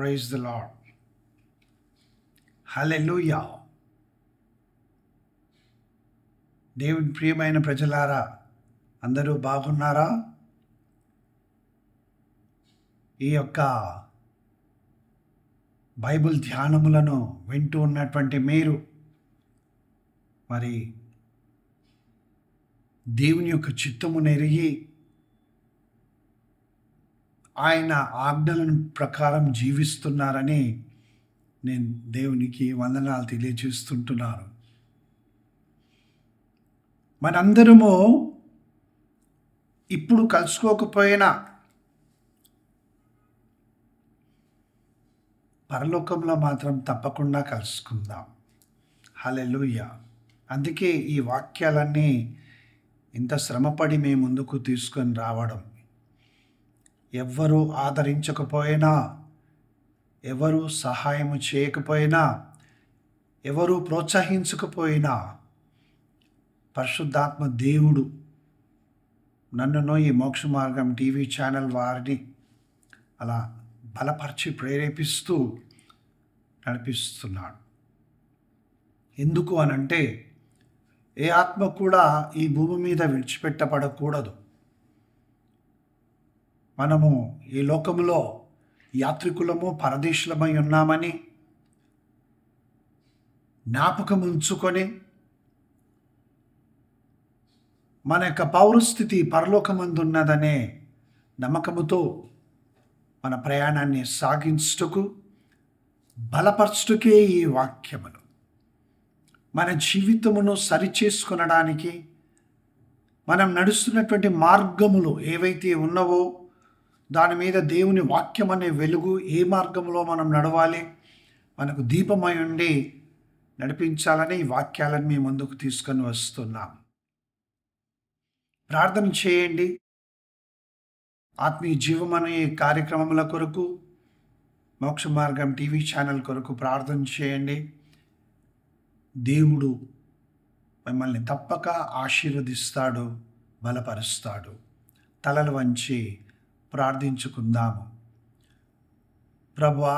Praise the lord. హల్లెలూయా. దేవుని ప్రియమైన ప్రజలారా, అందరూ బాగున్నారా? ఈ యొక్క బైబిల్ ధ్యానములను వింటూ ఉన్నటువంటి మీరు మరి దేవుని యొక్క చిత్తమును ఎరిగి ఆయన ఆజ్ఞలను ప్రకారం జీవిస్తున్నారని నేను దేవునికి వందనాలు తెలియజేస్తుంటున్నాను. మనందరము ఇప్పుడు కలుసుకోకపోయినా పరలోకంలో మాత్రం తప్పకుండా కలుసుకుందాం. హల్లెలూయా. అందుకే ఈ వాక్యాలన్నీ ఇంత శ్రమపడి మీ ముందుకు తీసుకొని రావడం. ఎవ్వరూ ఆదరించకపోయినా, ఎవరు సహాయం చేయకపోయినా, ఎవరు ప్రోత్సహించకపోయినా, పరిశుద్ధాత్మ దేవుడు నన్నును ఈ మోక్ష మార్గం టీవీ ఛానల్ వారిని అలా బలపరిచి ప్రేరేపిస్తూ నడిపిస్తున్నాడు. ఎందుకు అనంటే ఏ ఆత్మ కూడా ఈ భూమి మీద విడిచిపెట్టబడకూడదు. మనము ఈ లోకములో యాత్రికులము, పరదేశులమై ఉన్నామని జ్ఞాపకం ఉంచుకొని మన యొక్క పౌరస్థితి పరలోకమందున్నదనే నమ్మకముతో మన ప్రయాణాన్ని సాగించుటకు, బలపరచుటకే ఈ వాక్యములు. మన జీవితమును సరిచేసుకొనడానికి, మనం నడుస్తున్నటువంటి మార్గములు ఏవైతే ఉన్నవో దాని మీద దేవుని వాక్యం అనే వెలుగు, ఏ మార్గంలో మనం నడవాలి, మనకు దీపమై ఉండి నడిపించాలని ఈ వాక్యాలను మీ ముందుకు తీసుకొని వస్తున్నాం. ప్రార్థన చేయండి. ఆత్మీయ జీవం అనే కార్యక్రమముల కొరకు, మోక్ష మార్గం టీవీ ఛానల్ కొరకు ప్రార్థన చేయండి. దేవుడు మిమ్మల్ని తప్పక ఆశీర్వదిస్తాడు, బలపరుస్తాడు. తలలు వంచి ప్రార్థించుకుందాము. ప్రభువా,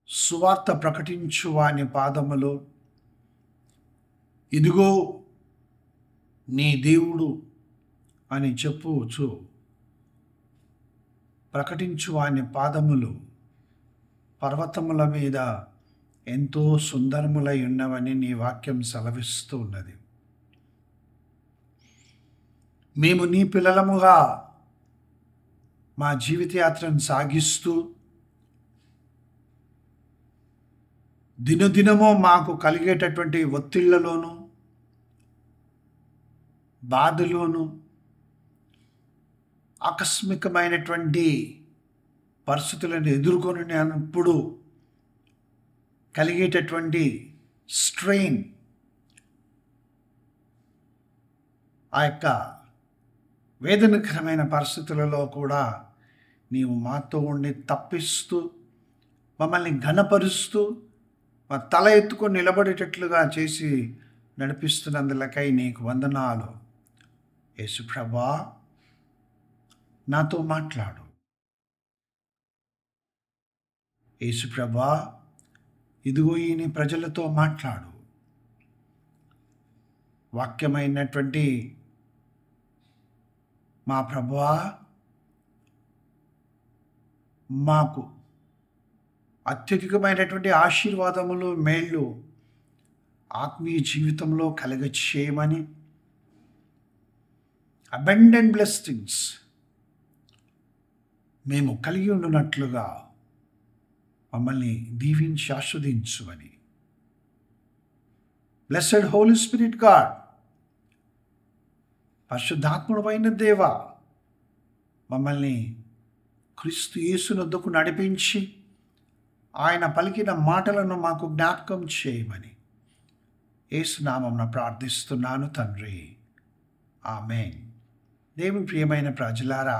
సువార్త ప్రకటించు వాని పాదములు, ఇదిగో నీ దేవుడు అని చెప్పుచు ప్రకటించు వాని పాదములు పర్వతముల మీద ఎంతో సుందరములై ఉన్నవని నీ వాక్యం సెలవిస్తూ ఉన్నది. మేము నీ పిల్లలముగా మా జీవితయాత్రను సాగిస్తూ దినదినము మాకు కలిగేటటువంటి ఒత్తిళ్లలోనూ, బాధలోను, ఆకస్మికమైనటువంటి పరిస్థితులను ఎదుర్కొనినప్పుడు కలిగేటటువంటి స్ట్రెయిన్, ఆ యొక్క వేదనకరమైన పరిస్థితులలో కూడా నీవు మాతో ఉండి తప్పిస్తూ, మమ్మల్ని ఘనపరుస్తూ, మా తల ఎత్తుకొని నిలబడేటట్లుగా చేసి నడిపిస్తున్నందులకై నీకు వందనాలు. యేసు ప్రభువా, నాతో మాట్లాడు. యేసు ప్రభువా, ఇదిగో ఈ నీ ప్రజలతో మాట్లాడు. వాక్యమైనటువంటి మా ప్రభువా, మాకు అత్యధికమైనటువంటి ఆశీర్వాదములు, మేళ్ళు ఆత్మీయ జీవితంలో కలగచేయమని, అబండెంట్ బ్లెస్సింగ్స్ మేము కలిగి ఉండునట్లుగా మమ్మల్ని దీవించి ఆస్వాదించుమని. బ్లెస్సెడ్ హోలీ స్పిరిట్ గాడ్, పరిశుద్ధాత్ముడైన దేవా, మమ్మల్ని క్రీస్తు యేసునొద్దకు నడిపించి ఆయన పలికిన మాటలను మాకు జ్ఞాపకం చేయమని యేసు నామమున ప్రార్థిస్తున్నాను తండ్రి. ఆమేన్. దేవుని ప్రియమైన ప్రజలారా,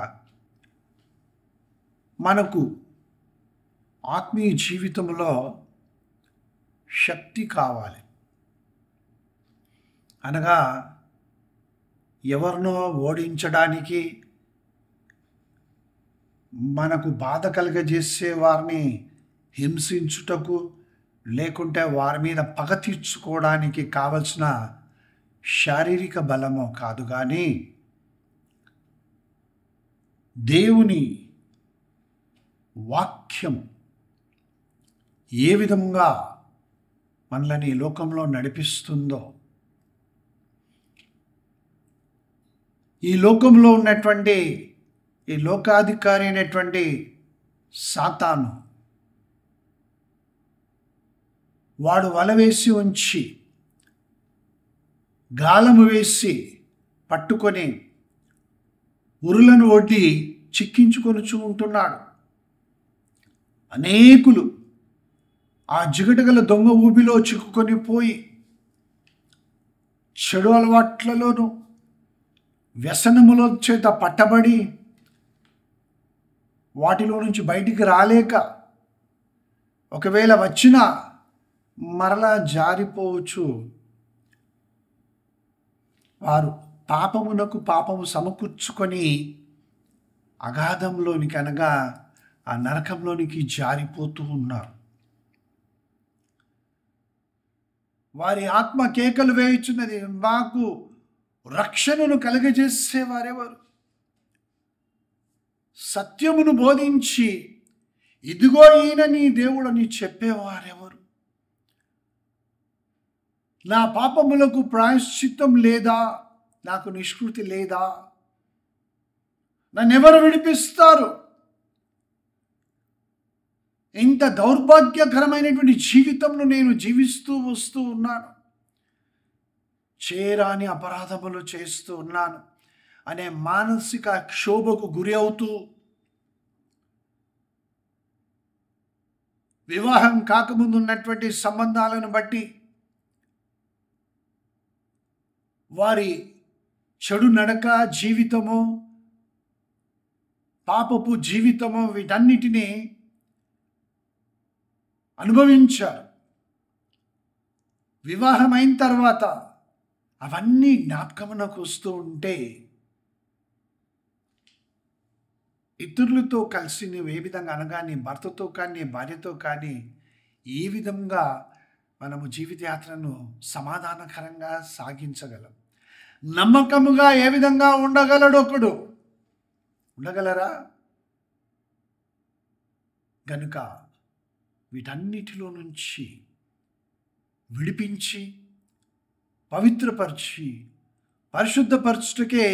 మనకు ఆత్మీయ జీవితంలో శక్తి కావాలి. అనగా ఎవరినో ఓడించడానికి మనకు బాధ కలుగజేసే వారిని హింసించుటకు, లేకుంటే వారి మీద పగ తీర్చుకోవడానికి కావలసిన శారీరక బలమో కాదు, కానీ దేవుని వాక్యం ఏ విధంగా మనల్ని ఈ లోకంలో నడిపిస్తుందో, ఈ లోకంలో ఉన్నటువంటి ఈ లోకాధికారి అయినటువంటి సాతాను వాడు వల వేసి ఉంచి గాలము వేసి పట్టుకొని ఉరులను ఒడ్డి చిక్కించుకొనుచు ఉంటున్నాడు. అనేకులు ఆ జిగటగల దొంగ ఊబిలో చిక్కుకొని పోయి చెడు అలవాట్లలోనూ వ్యసనముల చేత పట్టబడి వాటిలో నుంచి బయటికి రాలేక, ఒకవేళ వచ్చినా మరలా జారిపోవచ్చు. వారు పాపమునకు పాపము సమకూర్చుకొని అగాధంలోనికి, అనగా ఆ నరకంలోనికి జారిపోతూ ఉన్నారు. వారి ఆత్మ కేకలు వేయుచున్నది, మాకు రక్షణను కలుగజేసేవారెవరు? సత్యమును బోధించి ఇదిగో ఈయన నీ దేవుడని చెప్పేవారెవరు? నా పాపములకు ప్రాయశ్చిత్తం లేదా? నాకు నిష్కృతి లేదా? నన్నెవరు విడిపిస్తారు? ఇంత దౌర్భాగ్యకరమైనటువంటి జీవితంలో నేను జీవిస్తూ వస్తూ ఉన్నాను, చేరాని అపరాధములు చేస్తూ ఉన్నాను అనే మానసిక క్షోభకు గురి అవుతూ, వివాహం కాకముందు ఉన్నటువంటి సంబంధాలను బట్టి వారి చెడు నడక జీవితము, పాపపు జీవితము, వీటన్నిటినీ అనుభవించారు. వివాహం అయిన తర్వాత అవన్నీ జ్ఞాపకమునకు వస్తూ ఉంటే, ఇతరులతో కలిసి నువ్వు ఏ విధంగా, అనగా నీ భర్తతో కానీ నీ భార్యతో కానీ ఏ విధంగా మనము జీవితయాత్రను సమాధానకరంగా సాగించగలం? నమ్మకముగా ఏ విధంగా ఉండగలడు ఒకడు? ఉండగలరా? గనుక వీటన్నిటిలో నుంచి విడిపించి పవిత్రపరిచి పరిశుద్ధపరచుటకే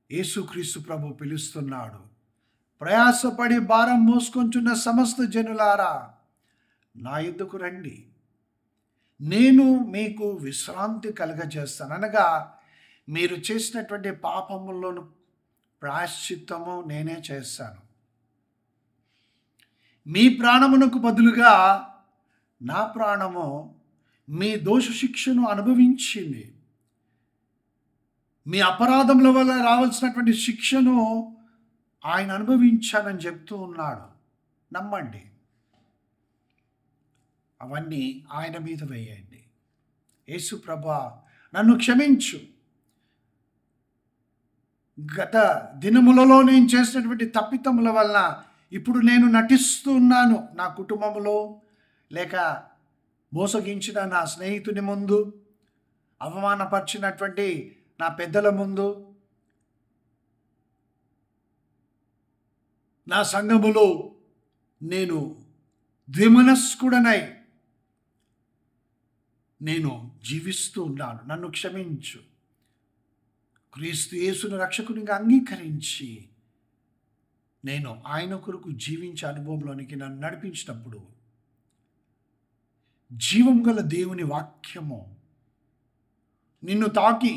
యేసుక్రీస్తు ప్రభు పిలుస్తున్నాడు. ప్రయాసపడి భారం మోసుకొంచున్న సమస్త జనులారా, నా యొద్దకు రండి, నేను మీకు విశ్రాంతి కలుగజేస్తాను. అనగా మీరు చేసినటువంటి పాపములను ప్రాయశ్చిత్తము నేనే చేస్తాను. మీ ప్రాణమునకు బదులుగా నా ప్రాణము మీ దోష శిక్షను అనుభవించింది. మీ అపరాధముల వల్ల రావాల్సినటువంటి శిక్షను ఆయన అనుభవించానని చెప్తూ ఉన్నాడు. నమ్మండి, అవన్నీ ఆయన మీద వేయండి. యేసు ప్రభువా, నన్ను క్షమించు. గత దినములలో నేను చేసినటువంటి తప్పిదముల వలన ఇప్పుడు నేను నటిస్తూ ఉన్నాను. నా కుటుంబంలో, లేక మోసగించిన నా స్నేహితుని ముందు, అవమానపరిచినటువంటి నా పెద్దల ముందు, నా సంఘములో నేను ద్విమనస్కుడనై నేను జీవిస్తూ ఉన్నాను. నన్ను క్షమించు. క్రీస్తు యేసును రక్షకునిగా అంగీకరించి నేను ఆయన కొరకు జీవించే అనుభవంలోనికి నన్ను నడిపించినప్పుడు, జీవం గల దేవుని వాక్యము నిన్ను తాకి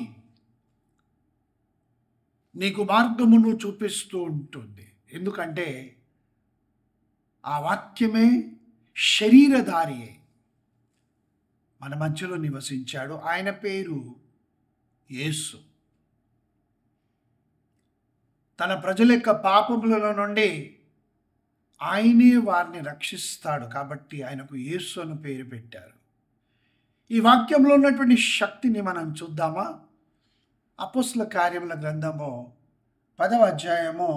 నీకు మార్గమును చూపిస్తూ ఉంటుంది. ఎందుకంటే ఆ వాక్యమే శరీరధారియే మన మధ్యలో నివసించాడు. ఆయన పేరు యేసు. తన ప్రజల యొక్క పాపముల నుండి ఆయనే వారిని రక్షిస్తాడు. కాబట్టి ఆయనకు యేసు అని పేరు పెట్టారు. ఈ వాక్యంలో ఉన్నటువంటి శక్తిని మనం చూద్దామా? అపోస్తల కార్యముల గ్రంథము 10వ అధ్యాయము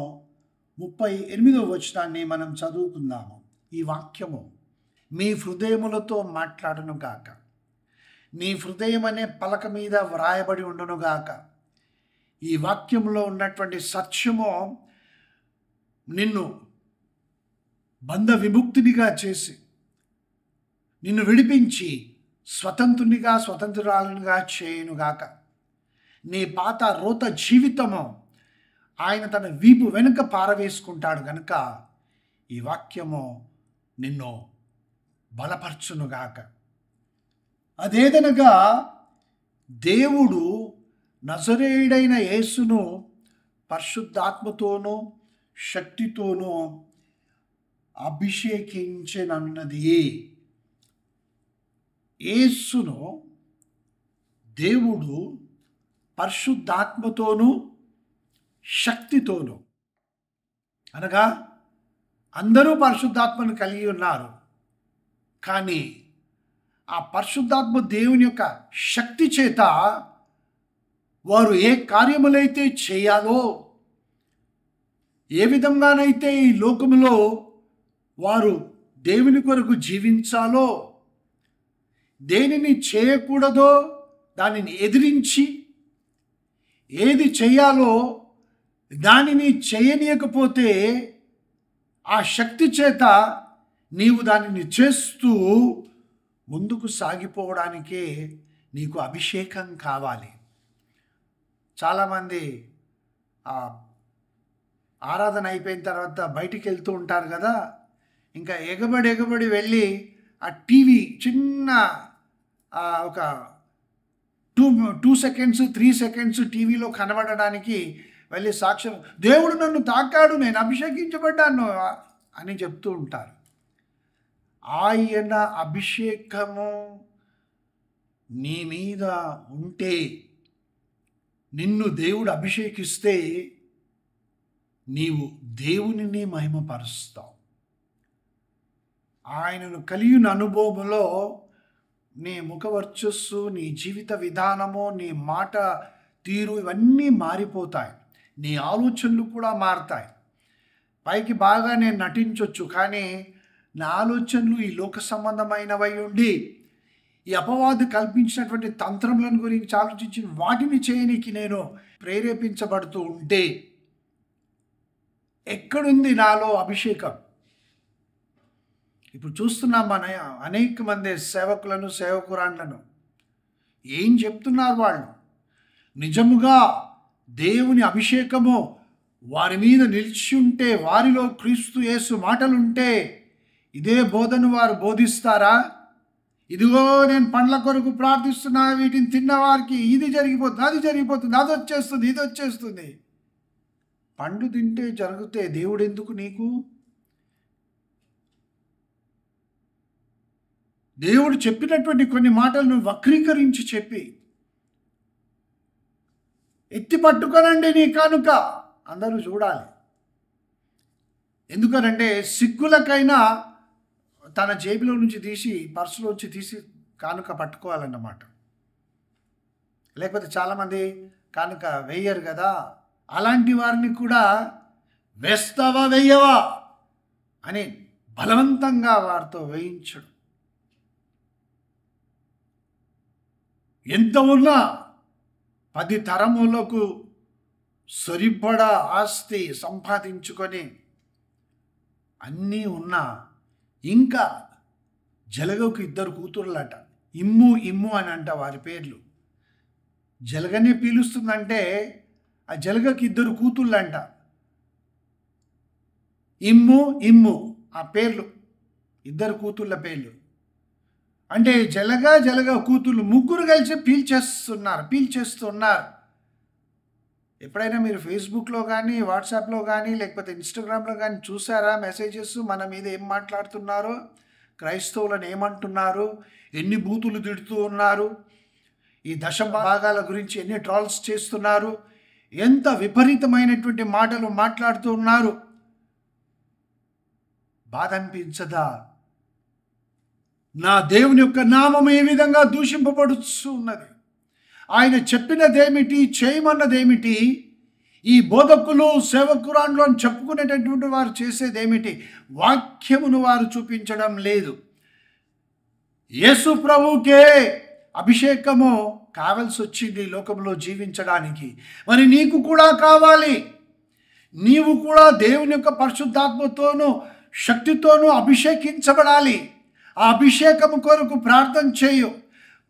38వ వచనాన్ని మనం చదువుకుందాము. ఈ వాక్యము మీ హృదయములతో మాట్లాడును గాక, నీ హృదయం అనే పలక మీద వ్రాయబడి ఉండును గాక. ఈ వాక్యంలో ఉన్నటువంటి సత్యము నిన్ను బంధ విముక్తునిగా చేసి, నిన్ను విడిపించి స్వతంత్రునిగా స్వతంత్రురాలునిగా చేయునుగాక. నీ పాత రోత జీవితము ఆయన తన వీపు వెనుక పారవేసుకుంటాడు గనుక ఈ వాక్యము నిన్ను బలపరచునుగాక. అదేదనగా దేవుడు నజరేయుడైన యేసును పరిశుద్ధాత్మతోనూ శక్తితోనూ అభిషేకించెనన్నది. యేసును దేవుడు పరిశుద్ధాత్మతోనూ శక్తితోనూ, అనగా అందరూ పరిశుద్ధాత్మను కలిగి ఉన్నారు, కానీ ఆ పరిశుద్ధాత్మ దేవుని యొక్క శక్తి చేత వారు ఏ కార్యములైతే చేయాలో, ఏ విధంగానైతే ఈ లోకములో వారు దేవుని కొరకు జీవించాలో, దేనిని చేయకూడదో దానిని ఎదిరించి, ఏది చేయాలో దానిని చేయనీయకపోతే ఆ శక్తి చేత నీవు దానిని చేస్తూ ముందుకు సాగిపోవడానికే నీకు అభిషేకం కావాలి. చాలామంది ఆరాధన అయిపోయిన తర్వాత బయటికి వెళ్తూ ఉంటారు కదా, ఇంకా ఎగబడి వెళ్ళి ఆ టీవీ చిన్న ఒక 2 సెకండ్స్ 3 సెకండ్స్ టీవీలో కనబడడానికి వెళ్ళి సాక్ష్యం, దేవుడు నన్ను తాకాడు, నేను అభిషేకించబడ్డాను అని చెప్తూ ఉంటారు. ఆయన అభిషేకము నీ మీద ఉంటే, నిన్ను దేవుడు అభిషేకిస్తే నీవు దేవునిని మహిమపరుస్తావు. ఆయనను కలిగిన అనుభవంలో నీ ముఖవర్చస్సు, నీ జీవిత విధానము, నీ మాట తీరు ఇవన్నీ మారిపోతాయి. నీ ఆలోచనలు కూడా మారుతాయి. పైకి బాగా నేను నటించవచ్చు, కానీ నా ఆలోచనలు ఈ లోక సంబంధమైనవై ఉండి ఈ అపవాది కల్పించినటువంటి తంత్రములను గురించి ఆలోచించి వాటిని చేయనికి నేను ప్రేరేపించబడుతూ ఉంటే ఎక్కడుంది నాలో అభిషేకం? ఇప్పుడు చూస్తున్నాం మన అనేక మంది సేవకులను, సేవకురాండ్లను. ఏం చెప్తున్నారు వాళ్ళు? నిజముగా దేవుని అభిషేకము వారి మీద నిలిచి ఉంటే, వారిలో క్రీస్తు యేసు మాటలుంటే ఇదే బోధను వారు బోధిస్తారా? ఇదిగో నేను పండ్ల కొరకు ప్రార్థిస్తున్నా, వీటిని తిన్నవారికి ఇది జరిగిపోతుంది, అది జరిగిపోతుంది, అది వచ్చేస్తుంది, ఇది వచ్చేస్తుంది. పండు తింటే జరిగితే దేవుడు ఎందుకు నీకు? దేవుడు చెప్పినటువంటి కొన్ని మాటలను వక్రీకరించి చెప్పి, ఎత్తి పట్టుకోనండి నీ కానుక అందరూ చూడాలి. ఎందుకనంటే సిగ్గులకైనా తన జేబులో నుంచి తీసి, పర్సులోంచి తీసి కానుక పట్టుకోవాలన్నమాట. లేకపోతే చాలామంది కానుక వేయరు కదా, అలాంటి వారిని కూడా వేస్తావా వేయవా అని బలవంతంగా వారితో వేయించడం. ఎంత ఉన్నా 10 తరములకు సరిపడా ఆస్తి సంపాదించుకొని అన్నీ ఉన్నా ఇంకా జలగకు 2 కూతుర్లట. ఇమ్ము ఇమ్ము అని అంట వారి పేర్లు. జలగనే పీలుస్తుందంటే ఆ జలగకి 2 కూతుళ్ళంట. ఇమ్ము ఇమ్ము ఆ పేర్లు, 2 కూతుళ్ళ పేర్లు. అంటే జలగ కూతుళ్ళు ముగ్గురు కలిసి పీల్చేస్తున్నారు. ఎప్పుడైనా మీరు ఫేస్బుక్లో కానీ, వాట్సాప్లో కానీ, లేకపోతే ఇన్స్టాగ్రామ్లో కానీ చూసారా మెసేజెస్? మన మీద ఏం మాట్లాడుతున్నారు, క్రైస్తవులను ఏమంటున్నారు, ఎన్ని బూతులు తిడుతూ ఉన్నారు, ఈ దశభాగాల గురించి ఎన్ని ట్రాల్స్ చేస్తున్నారు, ఎంత విపరీతమైనటువంటి మాటలు మాట్లాడుతూ ఉన్నారు. బాధ అనిపించదా? నా దేవుని యొక్క నామం ఏ విధంగా దూషింపబడుతూ ఉన్నది. ఆయన చెప్పినదేమిటి, చేయమన్నదేమిటి, ఈ బోధకులు సేవకురాండ్లు అని చెప్పుకునేటటువంటి వారు చేసేది ఏమిటి? వాక్యమును వారు చూపించడం లేదు. యేసు ప్రభువుకే అభిషేకము కావాల్సి వచ్చింది లోకంలో జీవించడానికి. మరి నీకు కూడా కావాలి. నీవు కూడా దేవుని యొక్క పరిశుద్ధాత్మతోనూ శక్తితోనూ అభిషేకించబడాలి. ఆ అభిషేకము కొరకు ప్రార్థన చేయు.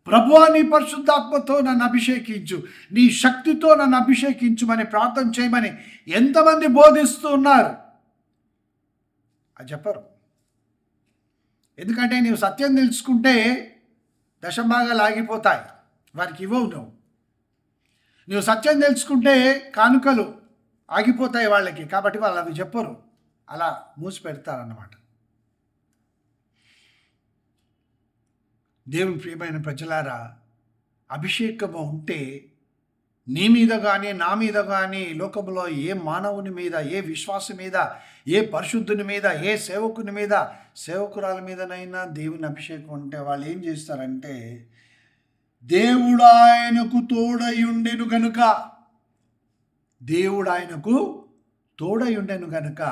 ప్రభువా, నీ పరిశుద్ధాత్మతో నన్ను అభిషేకించు, నీ శక్తితో నన్ను అభిషేకించుమని ప్రార్థన చేయమని ఎంతమంది బోధిస్తూ ఉన్నారు? అది చెప్పరు. ఎందుకంటే నీవు సత్యం తెలుసుకుంటే దశభాగాలు ఆగిపోతాయి, వారికి ఇవ్వవు. నువ్వు సత్యం తెలుసుకుంటే కానుకలు ఆగిపోతాయి వాళ్ళకి, కాబట్టి వాళ్ళు అవి చెప్పరు, అలా మూసి పెడతారన్నమాట. దేవుని ప్రియమైన ప్రజలారా, అభిషేకము ఉంటే నీ మీద కానీ నా మీద కానీ లోకంలో ఏ మానవుని మీద, ఏ విశ్వాసం మీద, ఏ పరిశుద్ధుని మీద, ఏ సేవకుని మీద, సేవకురాల మీదనైనా దేవుని అభిషేకం ఉంటే వాళ్ళు ఏం చేస్తారంటే, దేవుడు ఆయనకు తోడయుండెను గనుక, దేవుడు ఆయనకు తోడయుండెను గనుక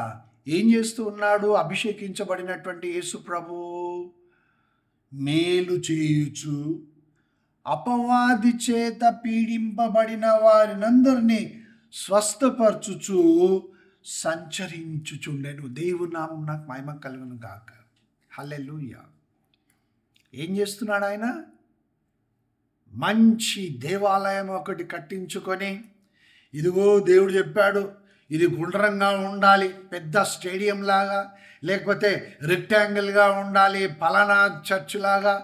ఏం చేస్తూ ఉన్నాడు? అభిషేకించబడినటువంటి యేసు ప్రభు మేలు చేయుచు అపవాది చేత పీడింపబడిన వారినందరినీ స్వస్థపరచుచు సంచరించుచుండెను. దేవుని నామం నాకు మహిమ కలుగును గాక. హల్లెలూయా. ఏం చేస్తున్నాడు ఆయన? మంచి దేవాలయం ఒకటి కట్టించుకొని, ఇదిగో దేవుడు చెప్పాడు ఇది గుండ్రంగా ఉండాలి, పెద్ద స్టేడియం లాగా, లేకపోతే రెక్టాంగిల్గా ఉండాలి, పలానా చర్చ్ లాగా,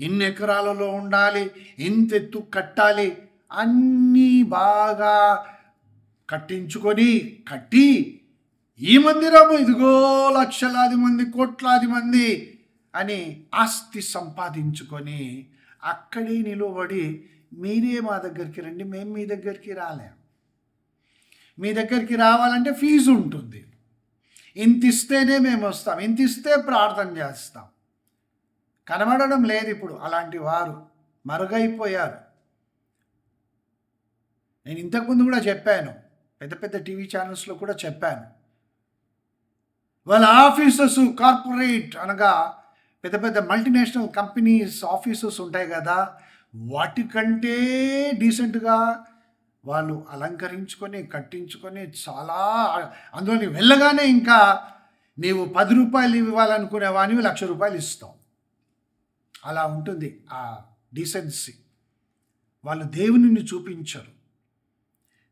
ఇన్ని ఎకరాలలో ఉండాలి, ఇంత ఎత్తు కట్టాలి, అన్నీ బాగా కట్టి ఈ మందిరము ఇదిగో లక్షలాది మంది, కోట్లాది మంది అని ఆస్తి సంపాదించుకొని అక్కడే నిలబడి, మీరే మా దగ్గరికి రండి, మేము మీ దగ్గరికి రాలేం. మీ దగ్గరికి రావాలంటే ఫీజు ఉంటుంది, ఇంత ఇస్తేనే మేము వస్తాం, ఇంత ఇస్తే ప్రార్థన చేస్తాం. కనబడడం లేదు ఇప్పుడు. అలాంటి వారు మరుగైపోయారు. నేను ఇంతకుముందు కూడా చెప్పాను, పెద్ద పెద్ద టీవీ ఛానల్స్లో కూడా చెప్పాను. వాళ్ళ ఆఫీసర్స్, కార్పొరేట్ అనగా పెద్ద పెద్ద మల్టీనేషనల్ కంపెనీస్ ఆఫీసెస్ ఉంటాయి కదా, వాటికంటే డీసెంట్గా వాళ్ళు అలంకరించుకొని కట్టించుకొని చాలా, అందులో వెళ్ళగానే ఇంకా నీవు 10 రూపాయలు ఇవ్వాలనుకునే వానివి 1,00,000 రూపాయలు ఇస్తావు. అలా ఉంటుంది ఆ డీసెన్సీ. వాళ్ళు దేవునిని చూపించరు,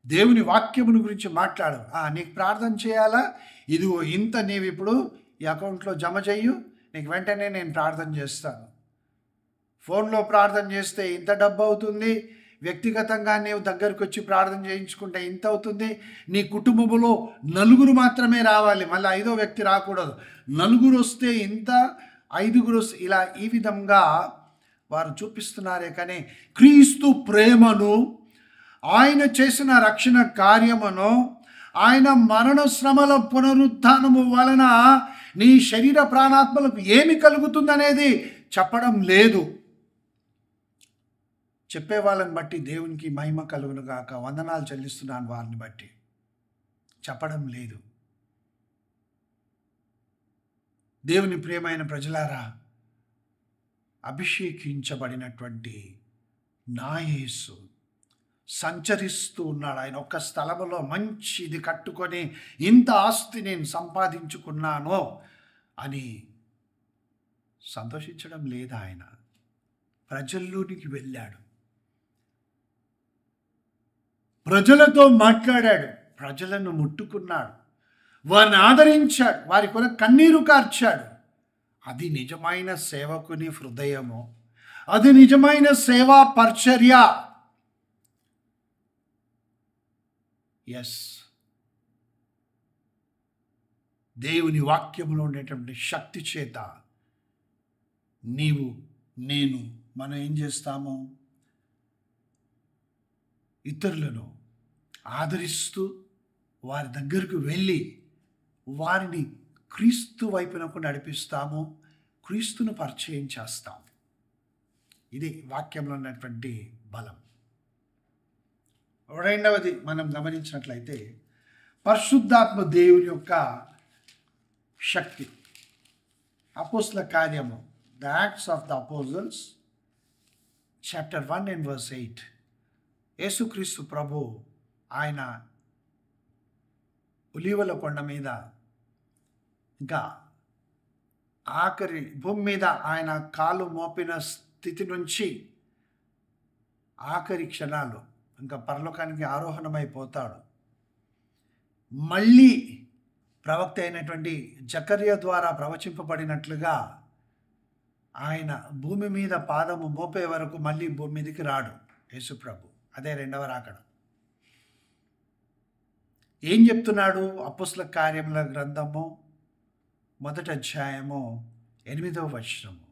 దేవుని వాక్యముని గురించి మాట్లాడరు. నీకు ప్రార్థన చేయాలా, ఇదిగో ఇంత నీవు ఇప్పుడు ఈ అకౌంట్లో జమ చెయ్యు, నీకు వెంటనే నేను ప్రార్థన చేస్తాను. ఫోన్లో ప్రార్థన చేస్తే ఇంత డబ్బు అవుతుంది, వ్యక్తిగతంగా నీవు దగ్గరికి వచ్చి ప్రార్థన చేయించుకుంటే ఇంత అవుతుంది, నీ కుటుంబంలో 4 మాత్రమే రావాలి, మళ్ళీ 5వ వ్యక్తి రాకూడదు, 4 వస్తే ఇంత, 5 వస్తే ఇలా, ఈ విధంగా వారు చూపిస్తున్నారే కానీ క్రీస్తు ప్రేమను, ఆయన చేసిన రక్షణ కార్యమును, ఆయన మరణ శ్రమల పునరుత్థానము వలన నీ శరీర ప్రాణాత్మలకు ఏమి కలుగుతుందనేది చెప్పడం లేదు. చెప్పే వాళ్ళని బట్టి దేవునికి మహిమ కలుగును గాక, వందనాలు చెల్లిస్తున్నాను. వారిని బట్టి చెప్పడం లేదు. దేవుని ప్రియమైన ప్రజలారా, అభిషేకించబడినటువంటి నా యేసు సంచరిస్తూ ఉన్నాడు. ఆయన ఒక్క స్థలములో మంచిది కట్టుకొని ఇంత ఆస్తి నేను సంపాదించుకున్నాను అని సంతోషించడం లేదా? ఆయన ప్రజల్లోనికి వెళ్ళాడు, ప్రజలతో మాట్లాడాడు, ప్రజలను ముట్టుకున్నాడు, వారిని ఆదరించాడు, వారి కొరకు కన్నీరు కార్చాడు. అది నిజమైన సేవకుని హృదయము, అది నిజమైన సేవా పరిచర్య. ఎస్, దేవుని వాక్యంలో ఉండేటువంటి శక్తి చేత నీవు, నేను, మనం ఏం చేస్తాము? ఇతరులను ఆదరిస్తూ వారి దగ్గరకు వెళ్ళి వారిని క్రీస్తు వైపునకు నడిపిస్తాము, క్రీస్తును పరిచయం చేస్తాం. ఇది వాక్యంలో ఉన్నటువంటి బలం. రెండవది మనం గమనించినట్లయితే పరిశుద్ధాత్మ దేవుని యొక్క శక్తి. అపోస్తల కార్యము, the acts of the అపోజల్స్, chapter 1 and verse 8. యేసుక్రీస్తు ప్రభు ఆయన ఒలీవల కొండ మీద, ఇంకా ఆఖరి భూమి మీద ఆయన కాలు మోపిన స్థితి నుంచి ఆఖరి క్షణాలు ఇంకా పరలోకానికి ఆరోహణమైపోతాడు. మళ్ళీ ప్రవక్త అయినటువంటి జకర్యా ద్వారా ప్రవచింపబడినట్లుగా ఆయన భూమి మీద పాదము మోపే వరకు మళ్ళీ భూమి మీదకి రాడు యేసుప్రభు. అదే రెండవ రాకడ. ఏం చెప్తున్నాడు? అపోస్తల కార్యముల గ్రంథము 1వ అధ్యాయము 8వ వచనము.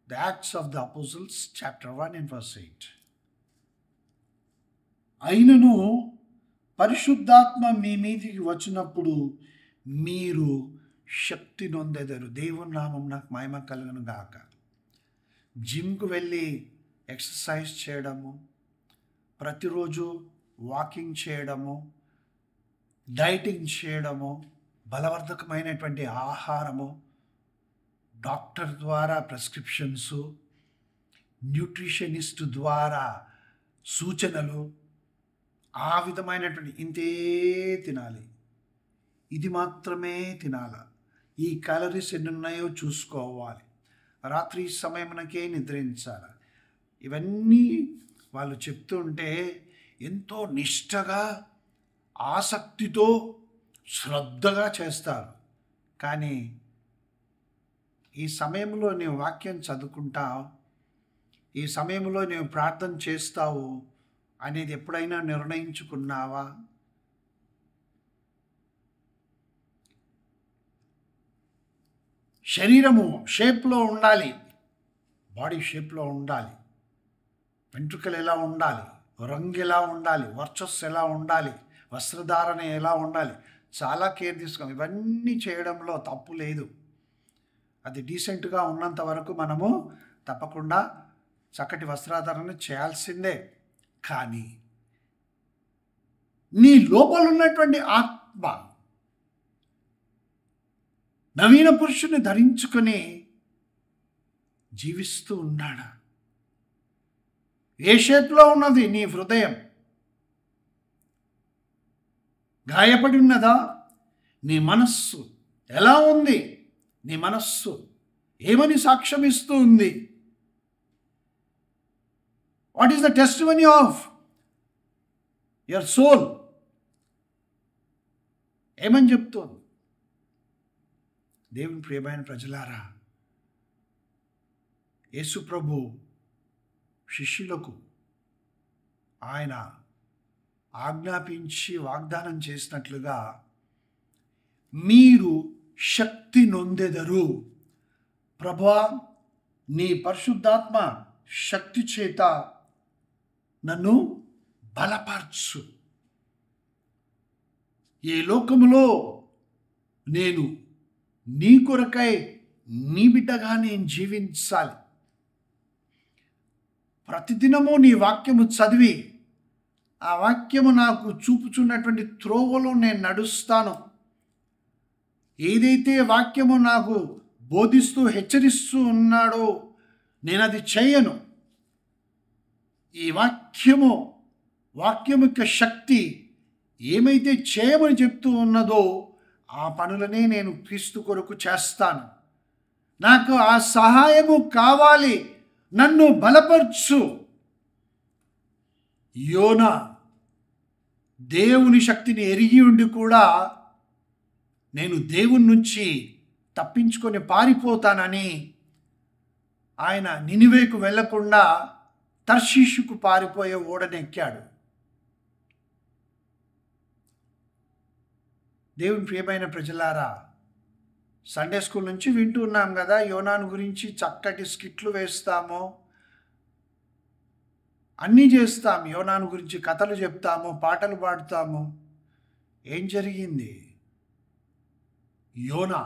The acts of the అపోజల్స్, chapter 1 and verse 8. అయినను పరిశుద్ధాత్మ మీ మీదికి వచ్చినప్పుడు మీరు శక్తి నొందెదరు. దేవుని నామం నాకు మహిమ కలుగును గాక. జిమ్కు వెళ్ళి ఎక్సర్సైజ్ చేయడము, ప్రతిరోజు వాకింగ్ చేయడము, డైటింగ్ చేయడము, బలవర్ధకమైనటువంటి ఆహారము, డాక్టర్ ద్వారా ప్రిస్క్రిప్షన్స్, న్యూట్రిషనిస్ట్ ద్వారా సూచనలు, ఆ విధమైనటువంటి ఇంతే తినాలి, ఇది మాత్రమే తినాలి, ఈ క్యాలరీస్ ఎన్ని ఉన్నాయో చూసుకోవాలి, రాత్రి సమయమునకే నిద్రించాలి, ఇవన్నీ వాళ్ళు చెప్తుంటే ఎంతో నిష్టగా, ఆసక్తితో, శ్రద్ధగా చేస్తారు. కానీ ఈ సమయంలో నీవు వాక్యం చదువుకుంటావు, ఈ సమయంలో నీవు ప్రార్థన చేస్తావు అనేది ఎప్పుడైనా నిర్ణయించుకున్నావా? శరీరము షేప్లో ఉండాలి, బాడీ షేప్లో ఉండాలి, వెంట్రుకలు ఎలా ఉండాలి, రంగు ఎలా ఉండాలి, వర్చస్సు ఎలా ఉండాలి, వస్త్రధారణ ఎలా ఉండాలి, చాలా కేర్ తీసుకోవాలి. ఇవన్నీ చేయడంలో తప్పు లేదు. అది డీసెంట్గా ఉన్నంత వరకు మనము తప్పకుండా చక్కటి వస్త్రాధారణ చేయాల్సిందే. కానీ నీ లోపల ఉన్నటువంటి ఆత్మ నవీన పురుషుని ధరించుకొని జీవిస్తూ ఉన్నాడా? ఏ షేప్లో ఉన్నది నీ హృదయం? గాయపడి ఉన్నదా? నీ మనస్సు ఎలా ఉంది? నీ మనస్సు ఏమని సాక్ష్యం ఇస్తూ ఉంది? What is the testimony of your soul? ఏమని చెప్తోంది? దేవుని ప్రియమైన ప్రజలారా, యేసు ప్రభు శిష్యులకు ఆయన ఆజ్ఞాపించి వాగ్దానం చేసినట్లుగా మీరు శక్తి నొందెదరు. ప్రభువా, నీ పరిశుద్ధాత్మ శక్తి చేత నన్ను బలపరచు. ఈ లోకములో నేను నీ కొరకై నీ బిడ్డగా నేను జీవించాలి. ప్రతిదినము నీ వాక్యము చదివి ఆ వాక్యము నాకు చూపుచున్నటువంటి త్రోవలో నేను నడుస్తాను. ఏదైతే వాక్యము నాకు బోధిస్తూ హెచ్చరిస్తూ ఉన్నాడో నేను అది చేయను. ఈ వాక్యము యొక్క శక్తి ఏమైతే చేయమని చెప్తూ ఉన్నదో ఆ పనులనే నేను క్రీస్తు కొరకు చేస్తాను. నాకు ఆ సహాయము కావాలి, నన్ను బలపరచు. యోనా దేవుని శక్తిని ఎరిగి ఉండి కూడా నేను దేవుని నుంచి తప్పించుకొని పారిపోతానని ఆయన నినివేకు వెళ్లకుండా తర్షీషుకు పారిపోయే ఓడనెక్కాడు. దేవుని ప్రియమైన ప్రజలారా, సండే స్కూల్ నుంచి వింటూ ఉన్నాం కదా, యోనాను గురించి చక్కటి స్కిట్లు వేస్తాము, అన్నీ చేస్తాం. యోనాను గురించి కథలు చెప్తాము, పాటలు పాడుతాము. ఏం జరిగింది? యోనా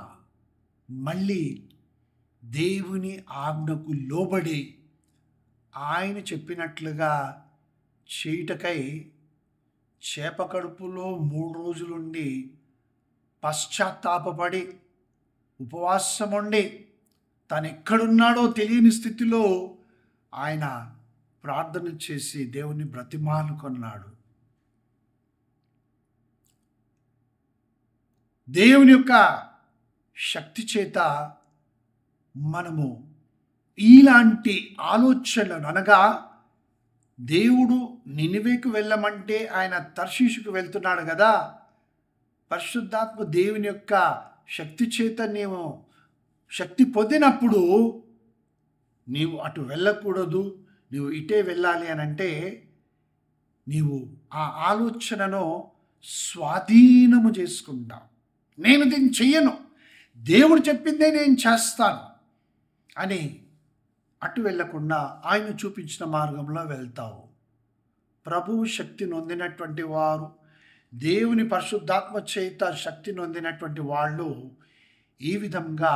మళ్ళీ దేవుని ఆజ్ఞకు లోబడి ఆయన చెప్పినట్లుగా చేయుటకై చేప కడుపులో 3 రోజులుండి పశ్చాత్తాపపడి ఉపవాసం ఉండి తను ఎక్కడున్నాడో తెలియని స్థితిలో ఆయన ప్రార్థన చేసి దేవుని బ్రతిమాలుకొన్నాడు. దేవుని యొక్క శక్తి చేత మనము ఇలాంటి ఆలోచనలను, అనగా దేవుడు నినివేకు వెళ్ళమంటే ఆయన తర్షీషుకు వెళ్తున్నాడు కదా, పరిశుద్ధాత్మ దేవుని యొక్క శక్తి చేత నీవు శక్తి పొందినప్పుడు నీవు అటు వెళ్ళకూడదు, నీవు ఇటే వెళ్ళాలి అని అంటే నీవు ఆ ఆలోచనను స్వాధీనము చేసుకుంటావు. నేను దీన్ని చెయ్యను, దేవుడు చెప్పిందే నేను చేస్తాను అని అటు వెళ్ళకుండా ఆయన చూపించిన మార్గంలో వెళ్తావు. ప్రభువు శక్తి నొందినటువంటి వారు, దేవుని పరిశుద్ధాత్మ చేత శక్తి నొందినటువంటి వాళ్ళు ఈ విధంగా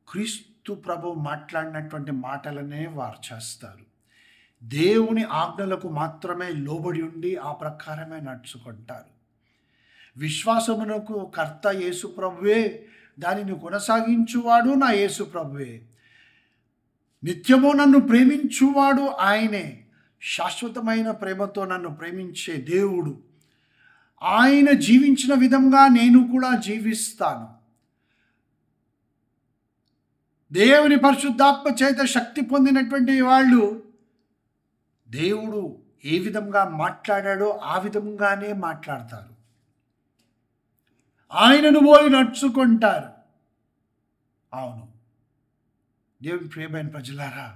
క్రీస్తు ప్రభు మాట్లాడినటువంటి మాటలనే వారు చేస్తారు. దేవుని ఆజ్ఞలకు మాత్రమే లోబడి ఉండి ఆ ప్రకారమే నడుచుకుంటారు. విశ్వాసమునకు కర్త యేసు ప్రభువే, దానిని కొనసాగించువాడు నా యేసు ప్రభువే. నిత్యము నన్ను ప్రేమించువాడు ఆయనే. శాశ్వతమైన ప్రేమతో నన్ను ప్రేమించే దేవుడు. ఆయన జీవించిన విధంగా నేను కూడా జీవిస్తాను. దేవుని పరిశుద్ధాత్మ చేత శక్తి పొందినటువంటి వాళ్ళు దేవుడు ఏ విధంగా మాట్లాడాడో ఆ విధంగానే మాట్లాడతారు. ఆయనను పోలి నడుచుకుంటారు. అవును, దేవుని ప్రియమైన ప్రజలారా,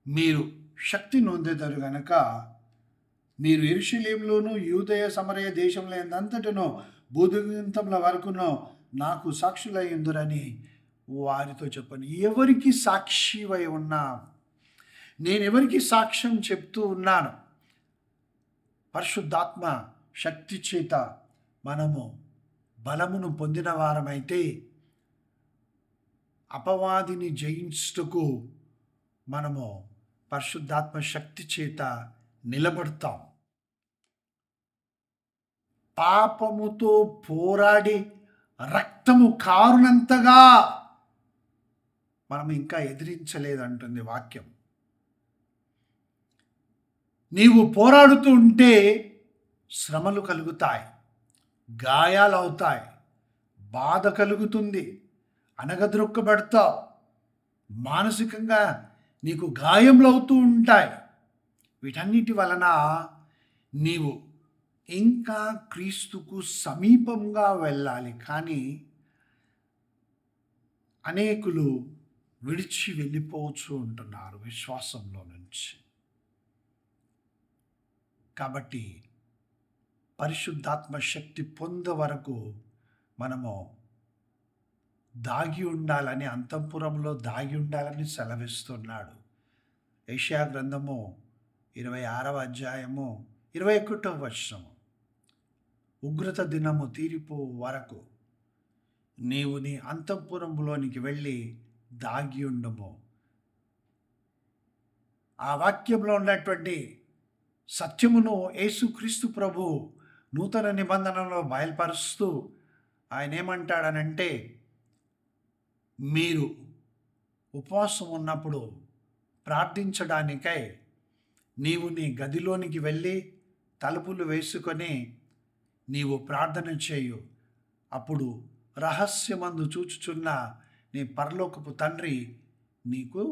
మీరు శక్తి నొందెదరు గనక మీరు యెరూషలేములోను యూదయ సమరయ దేశంలో ఎంతంతటనో భూదిగంతముల వరకునో నాకు సాక్షులై ఉందురని వారితో చెప్పను. ఎవరికి సాక్షివై ఉన్నా, నేను ఎవరికి సాక్ష్యం చెప్తూ ఉన్నాను? పరిశుద్ధాత్మ శక్తి చేత మనము బలమును పొందిన వారమైతే అపవాదిని జయించుటకు మనము పరిశుద్ధాత్మ శక్తి చేత నిలబడతాం. పాపముతో పోరాడి రక్తము కారునంతగా మనం ఇంకా ఎదిరించలేదంటుంది వాక్యం. నీవు పోరాడుతూ ఉంటే శ్రమలు కలుగుతాయి, గాయాలు అవుతాయి, బాధ కలుగుతుంది, అనగద్రొక్కబడతావు, మానసికంగా నీకు గాయములు అవుతూ ఉంటాయి. వీటన్నిటి వలన నీవు ఇంకా క్రీస్తుకు సమీపంగా వెళ్ళాలి. కానీ అనేకులు విడిచి వెళ్ళిపోవచ్చు ఉంటున్నారు విశ్వాసంలో నుంచి. కాబట్టి పరిశుద్ధాత్మ శక్తి పొందే వరకు మనము దాగి ఉండాలని, అంతఃపురంలో దాగి ఉండాలని సెలవిస్తున్నాడు. యెషయా గ్రంథము 26వ అధ్యాయము 21వ వచనము. ఉగ్రత దినము తీరిపో వరకు నీవు నీ అంతఃపురంలోనికి వెళ్ళి దాగి ఉండము. ఆ వాక్యంలో ఉన్నటువంటి సత్యమును యేసుక్రీస్తు ప్రభు నూతన నిబంధనలో బయలుపరుస్తూ ఆయన ఏమంటాడనంటే, మీరు ఉపవాసం ఉన్నప్పుడు ప్రార్థించడానికై నీవు నీ గదిలోనికి వెళ్ళి తలుపులు వేసుకొని నీవు ప్రార్థన చేయు. అప్పుడు రహస్యమందు చూచుచున్న నీ పరలోకపు తండ్రి నీకు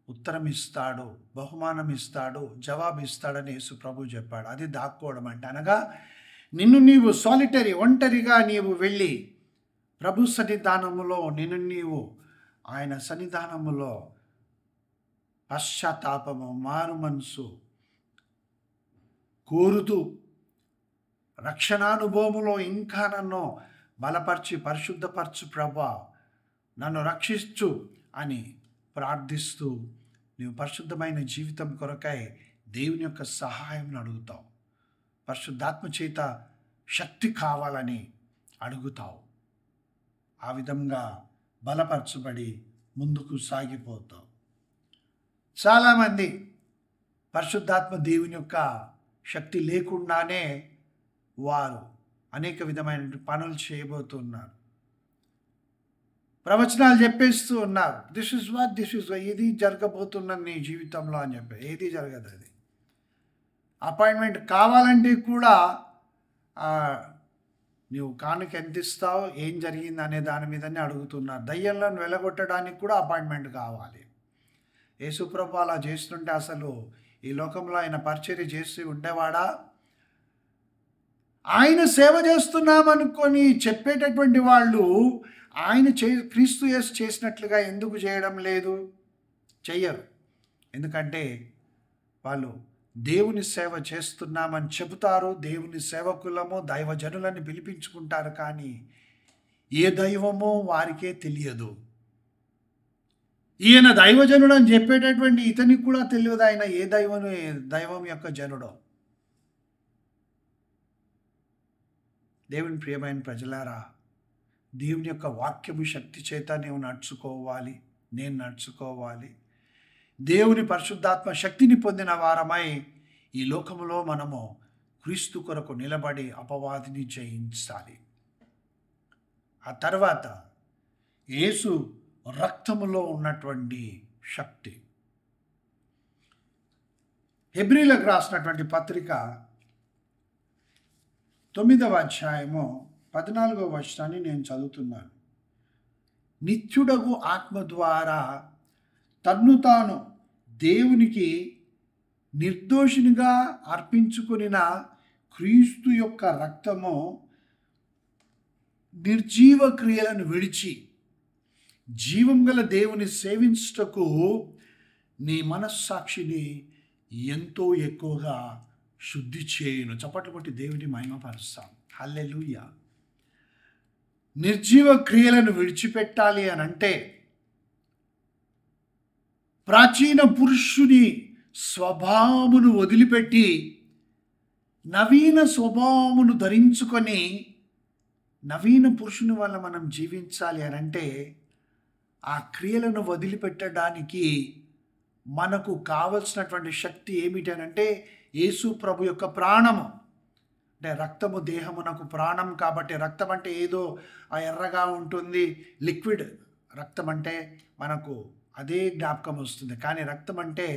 ఉత్తరం ఇస్తాడు, బహుమానం ఇస్తాడు, జవాబు ఇస్తాడని యేసు ప్రభు చెప్పాడు. అది దాక్కోవడం అంటే, అనగా నిన్ను నీవు ఒంటరిగా నీవు వెళ్ళి ప్రభు సన్నిధానములో నీవు ఆయన సన్నిధానములో పశ్చాత్తాపము, మారు మనసు కోరుతూ రక్షణానుభవములో ఇంకా నన్ను బలపరిచి పరిశుద్ధపరచు ప్రభా, నన్ను రక్షించు అని ప్రార్థిస్తూ నీవు పరిశుద్ధమైన జీవితం కొరకై దేవుని యొక్క సహాయం అడుగుతావు. పరిశుద్ధాత్మ చేత శక్తి కావాలని అడుగుతావు. ఆ విధంగా బలపరచబడి ముందుకు సాగిపోతావు. చాలామంది పరిశుద్ధాత్మ దేవుని యొక్క శక్తి లేకుండానే వారు అనేక విధమైన పనులు చేయబోతున్నారు. ప్రవచనాలు చెప్పేస్తూ ఉన్నారు, దిస్ ఇస్ ఇది జరగబోతున్నది నీ జీవితంలో అని చెప్పి. ఏది జరగదు. అది అపాయింట్మెంట్ కావాలంటే కూడా నువ్వు కానుక ఎంత ఇస్తావు, ఏం జరిగింది అనే దాని మీదనే అడుగుతున్నారు. దయ్యాలను వెలగొట్టడానికి కూడా అపాయింట్మెంట్ కావాలి. యేసుప్రభు అలా చేస్తుంటే అసలు ఈ లోకంలో ఆయన పరిచర్య చేసి ఉండేవాడా? ఆయన సేవ చేస్తున్నామనుకొని చెప్పేటటువంటి వాళ్ళు ఆయన క్రీస్తు యేసు చేసినట్లుగా ఎందుకు చేయడం లేదు? చెయ్యరు. ఎందుకంటే వాళ్ళు దేవుని సేవ చేస్తున్నామని చెబుతారు, దేవుని సేవకులము దైవజనులని పిలిపించుకుంటారు, కానీ ఏ దైవమో వారికే తెలియదు. ఈయన దైవజనుడు అని చెప్పేటటువంటి ఇతనికి కూడా తెలియదు ఆయన ఏ దైవం యొక్క జనుడో. దేవుని ప్రియమైన ప్రజలారా, దేవుని యొక్క వాక్యము శక్తి చేత నీవు నడుచుకోవాలి, నేను నడుచుకోవాలి. దేవుని పరిశుద్ధాత్మ శక్తిని పొందిన వారమై ఈ లోకములో మనము క్రీస్తు కొరకు నిలబడి అపవాదిని జయించాలి. ఆ తర్వాత యేసు రక్తములో ఉన్నటువంటి శక్తి. హెబ్రీలకు రాసినటువంటి పత్రిక 9వ అధ్యాయము 14వ వచనాన్ని నేను చదువుతున్నాను. నిత్యుడగు ఆత్మ ద్వారా తన్ను తాను దేవునికి నిర్దోషినిగా అర్పించుకొనిన క్రీస్తు యొక్క రక్తము నిర్జీవ క్రియలను విడిచి జీవం గల దేవుని సేవించుటకు నీ మనస్సాక్షిని ఎంతో ఎక్కువగా శుద్ధి చేయును. చప్పట్లు కొట్టి దేవుని మహిమపరుస్తాం. హల్లెలూయా. నిర్జీవ క్రియలను విడిచిపెట్టాలి అని అంటే ప్రాచీన పురుషుని స్వభావమును వదిలిపెట్టి నవీన స్వభావమును ధరించుకొని నవీన పురుషుని వల్ల మనం జీవించాలి అని అంటే ఆ క్రియలను వదిలిపెట్టడానికి మనకు కావలసినటువంటి శక్తి ఏమిటి అని అంటే యేసు ప్రభు యొక్క ప్రాణము. అంటే రక్తము దేహమునకు ప్రాణం కాబట్టి, రక్తం అంటే ఏదో ఎర్రగా ఉంటుంది లిక్విడ్, రక్తం అంటే మనకు అదే జ్ఞాపకం వస్తుంది. కానీ రక్తం అంటే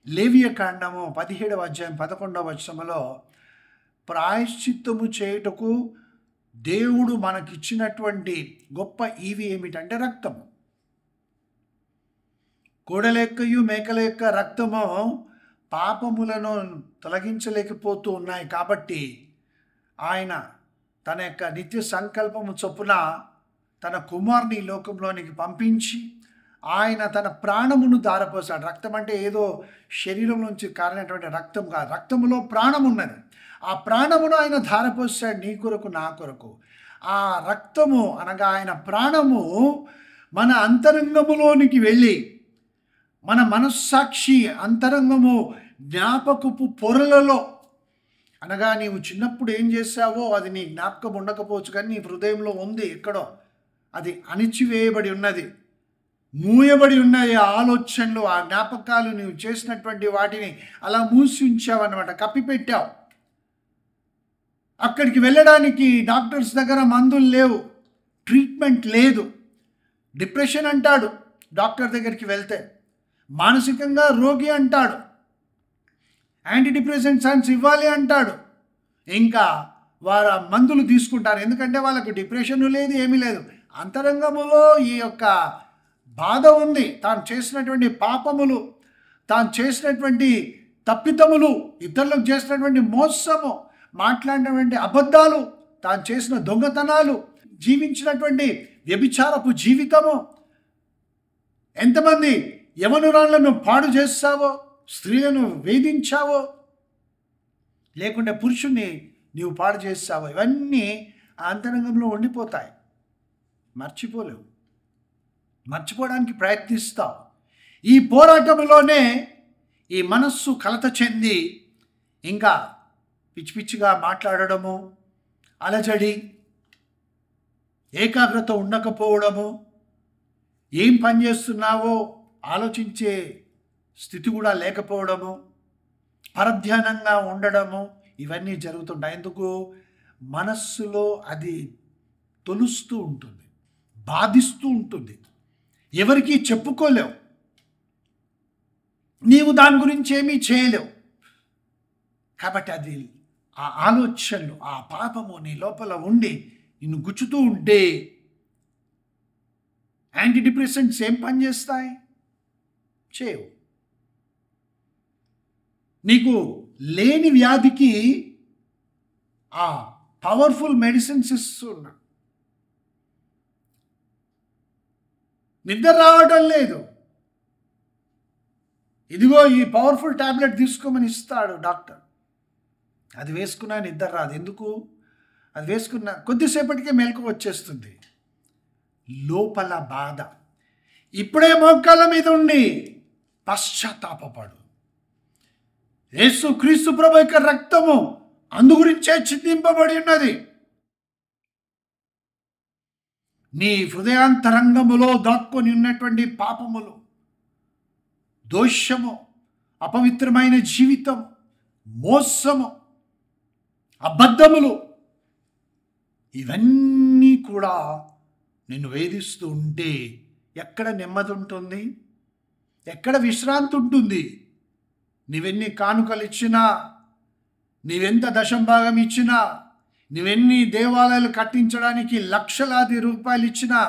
లేవియ కాండము 17వ అధ్యాయం 11వ వచనములో ప్రాయశ్చిత్తము చేయుటకు దేవుడు మనకిచ్చినటువంటి గొప్ప ఈవి ఏమిటంటే రక్తము. కోడల యొక్కయు మేకల యొక్క రక్తము పాపములను తొలగించలేకపోతూ ఉన్నాయి. కాబట్టి ఆయన తన యొక్క నిత్య సంకల్పము చొప్పున తన కుమారుని లోకంలోనికి పంపించి ఆయన తన ప్రాణమును ధారపోసాడు. రక్తం అంటే ఏదో శరీరం నుంచి కారినటువంటి రక్తం కాదు, రక్తములో ప్రాణం ఉన్నది. ఆ ప్రాణమును ఆయన ధారపోసాడు నీ కొరకు నా కొరకు. ఆ రక్తము అనగా ఆయన ప్రాణము మన అంతరంగములోనికి వెళ్ళి మన మనస్సాక్షి అంతరంగము జ్ఞాపకపు పొరలలో, అనగా నీవు చిన్నప్పుడు ఏం చేశావో అది నీ జ్ఞాపకం ఉండకపోవచ్చు, కానీ నీ హృదయంలో ఉంది ఎక్కడో, అది అణిచివేయబడి ఉన్నది, మూయబడి ఉన్నాయి. ఆ ఆలోచనలు, ఆ జ్ఞాపకాలు నీవు చేసినటువంటి వాటిని అలా మూసి ఉంచావు అన్నమాట, కప్పిపెట్టావు. అక్కడికి వెళ్ళడానికి డాక్టర్స్ దగ్గర మందులు లేవు, ట్రీట్మెంట్ లేదు. డిప్రెషన్ అంటాడు డాక్టర్ దగ్గరికి వెళ్తే, మానసికంగా రోగి అంటాడు, యాంటీ డిప్రెసెంట్స్ ఇవ్వాలి అంటాడు. ఇంకా వారు మందులు తీసుకుంటారు, ఎందుకంటే వాళ్ళకు డిప్రెషన్ లేదు, ఏమీ లేదు. అంతరంగములో ఈ యొక్క బాధ ఉంది. తాను చేసినటువంటి పాపములు, తాను చేసినటువంటి తప్పిదములు, ఇతరులకు చేసినటువంటి మోసము, మాట్లాడినటువంటి అబద్ధాలు, తాను చేసిన దొంగతనాలు, జీవించినటువంటి వ్యభిచారపు జీవితము, ఎంతమంది యవనురాళ్లను పాడు చేస్తావో, స్త్రీలను వేధించావో, లేకుంటే పురుషుణ్ణి నీవు పాడు చేస్తావో, ఇవన్నీ ఆ అంతరంగంలో ఉండిపోతాయి. మర్చిపోలేవు, మర్చిపోవడానికి ప్రయత్నిస్తావు. ఈ పోరాటంలోనే ఈ మనస్సు కలత చెంది ఇంకా పిచ్చి పిచ్చిగా మాట్లాడడము, అలజడి, ఏకాగ్రత ఉండకపోవడము, ఏం పని చేస్తున్నావో ఆలోచించే స్థితి కూడా లేకపోవడము, పరధ్యానంగా ఉండడము, ఇవన్నీ జరుగుతుంటాయి. ఎందుకు? మనస్సులో అది తొలుస్తూ ఉంటుంది, బాధిస్తూ ఉంటుంది, ఎవరికీ చెప్పుకోలేవు, నీవు దాని గురించి ఏమీ చేయలేవు. కాబట్టి అది ఆ ఆలోచనలు, ఆ పాపము నీ లోపల ఉండి నిన్ను గుచ్చుతూ ఉంటే యాంటీ డిప్రెసెంట్స్ ఏం పని చేస్తాయి? చేయవు. నీకు లేని వ్యాధికి ఆ పవర్ఫుల్ మెడిసిన్స్ ఇస్తున్నా, నిద్ర రావడం లేదు, ఇదిగో ఈ పవర్ఫుల్ టాబ్లెట్ తీసుకోమని ఇస్తాడు డాక్టర్. అది వేసుకున్నా నిద్ర రాదు. ఎందుకు? అది వేసుకున్న కొద్దిసేపటికే మెలకువ వచ్చేస్తుంది. లోపల బాధ. ఇప్పుడే మోకాళ్ళ మీద ఉండి పశ్చాత్తాపపడు. యేసు క్రీస్తు ప్రభు యొక్క రక్తము అందు గురించే చిందింపబడి ఉన్నది. నీ హృదయాంతరంగములో దాక్కొని ఉన్నటువంటి పాపములు, దోషము, అపవిత్రమైన జీవితం, మోసము, అబద్ధములు, ఇవన్నీ కూడా నిన్ను వేధిస్తూ ఉంటే ఎక్కడ నెమ్మది ఉంటుంది? ఎక్కడ విశ్రాంతి ఉంటుంది? నీవెన్ని కానుకలు ఇచ్చినా, నీవెంత దశంభాగం ఇచ్చినా, నువ్వెన్ని దేవాలయాలు కట్టించడానికి లక్షలాది రూపాయలు ఇచ్చినా,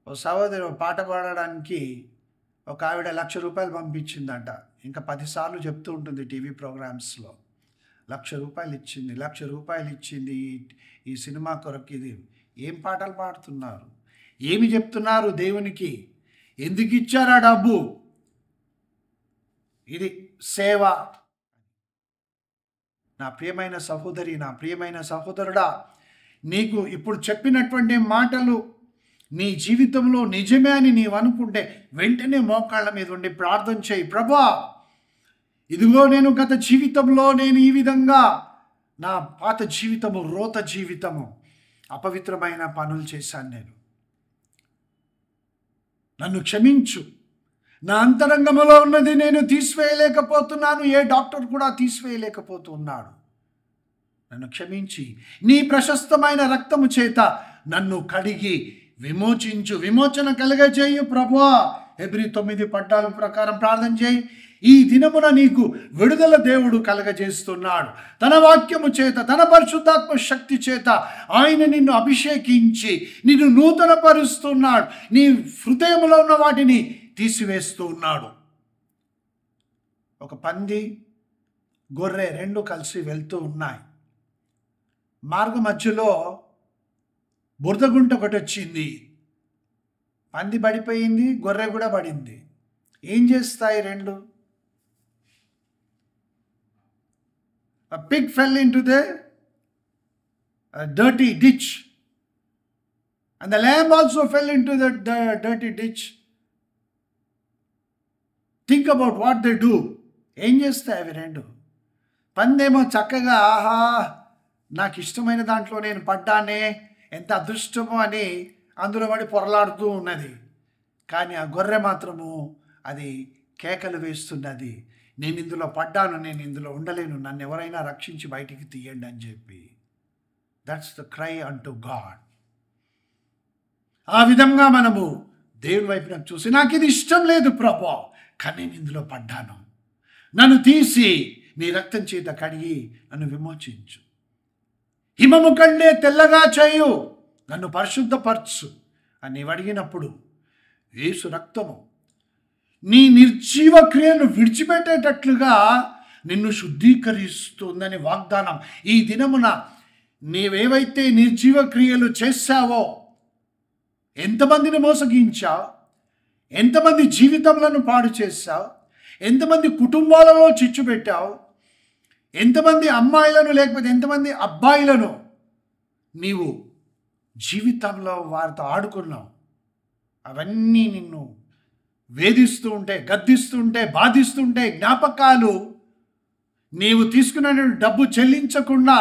ఓ సహోదరు పాట పాడడానికి ఒక ఆవిడ 1,00,000 రూపాయలు పంపించిందంట. ఇంకా 10 సార్లు చెప్తూ ఉంటుంది టీవీ ప్రోగ్రామ్స్లో, 1,00,000 రూపాయలు ఇచ్చింది, 1,00,000 రూపాయలు ఇచ్చింది ఈ సినిమా కొరకు. ఇది ఏం పాటలు పాడుతున్నారు? ఏమి చెప్తున్నారు దేవునికి? ఎందుకు ఇచ్చారు ఆ డబ్బు? ఇది సేవ. నా ప్రియమైన సహోదరి, నా ప్రియమైన సహోదరుడా, నీకు ఇప్పుడు చెప్పినటువంటి మాటలు నీ జీవితంలో నిజమే అని నీవు అనుకుంటే వెంటనే మోకాళ్ళ మీద ఉండి ప్రార్థన చేయి. ప్రభువా, ఇదిగో నేను గత జీవితంలో నేను ఈ విధంగా, నా పాత జీవితము రోత జీవితము, అపవిత్రమైన పనులు చేశాను, నేను నన్ను క్షమించు. నా అంతరంగంలో ఉన్నది నేను తీసివేయలేకపోతున్నాను, ఏ డాక్టర్ కూడా తీసివేయలేకపోతున్నాడు. నన్ను క్షమించి నీ ప్రశస్తమైన రక్తము చేత నన్ను కడిగి విమోచించు, విమోచన కలుగజేయు ప్రభువా. హెబ్రీ 9:14 ప్రకారం ప్రార్థన చేయి. ఈ దినమున నీకు విడుదల దేవుడు కలగజేస్తున్నాడు. తన వాక్యము చేత, తన పరిశుద్ధాత్మ శక్తి చేత ఆయన నిన్ను అభిషేకించి నిన్ను నూతనపరుస్తున్నాడు. నీ హృదయంలో ఉన్న వాటిని తీసివేస్తూ ఉన్నాడు. ఒక పంది, గొర్రె 2 కలిసి వెళ్తూ ఉన్నాయి. మార్గ మధ్యలో బురదగుంట ఒకటి వచ్చింది. పంది పడిపోయింది, గొర్రె కూడా పడింది. ఏం చేస్తాయి రెండు? A pig fell into the dirty ditch, and the lamb also fell into the dirty ditch. Think about what they do. ఏం చేస్తాయి అవి రెండు? పందేమో చక్కగా, ఆహా నాకు ఇష్టమైన దాంట్లో నేను పడ్డానే, ఎంత అదృష్టమో అని అందులో పడి పొరలాడుతూ ఉన్నది. కానీ ఆ గొర్రె మాత్రము అది కేకలు వేస్తున్నది, నేను ఇందులో పడ్డాను, నేను ఇందులో ఉండలేను, నన్ను ఎవరైనా రక్షించి బయటికి తీయండి అని చెప్పి. దట్స్ ద క్రై అంటూ గాడ్. ఆ విధంగా మనము దేవుని వైపున చూసి, నాకు ఇది ఇష్టం లేదు ప్రభువా, కానీ నేను ఇందులో పడ్డాను, నన్ను తీసి నీ రక్తం చేత కడిగి నన్ను విమోచించు, హిమము కంటే తెల్లగా చేయు, నన్ను పరిశుద్ధపరచు అని నీవు అడిగినప్పుడు యేసు రక్తము నీ నిర్జీవ క్రియను విడిచిపెట్టేటట్లుగా నిన్ను శుద్ధీకరిస్తుందని వాగ్దానం. ఈ దినమున నీవేవైతే నిర్జీవ క్రియలు చేశావో, ఎంతమందిని మోసగించావు, ఎంతమంది జీవితములను పాడు చేశావు, ఎంతమంది కుటుంబాలలో చిచ్చు పెట్టావు, ఎంతమంది అమ్మాయిలను లేకపోతే ఎంతమంది అబ్బాయిలను నీవు జీవితంలో వారితో ఆడుకున్నావు, అవన్నీ నిన్ను వేధిస్తూ ఉంటే, గద్దిస్తుంటే, బాధిస్తుంటే, జ్ఞాపకాలు నీవు తీసుకున్న డబ్బు చెల్లించకుండా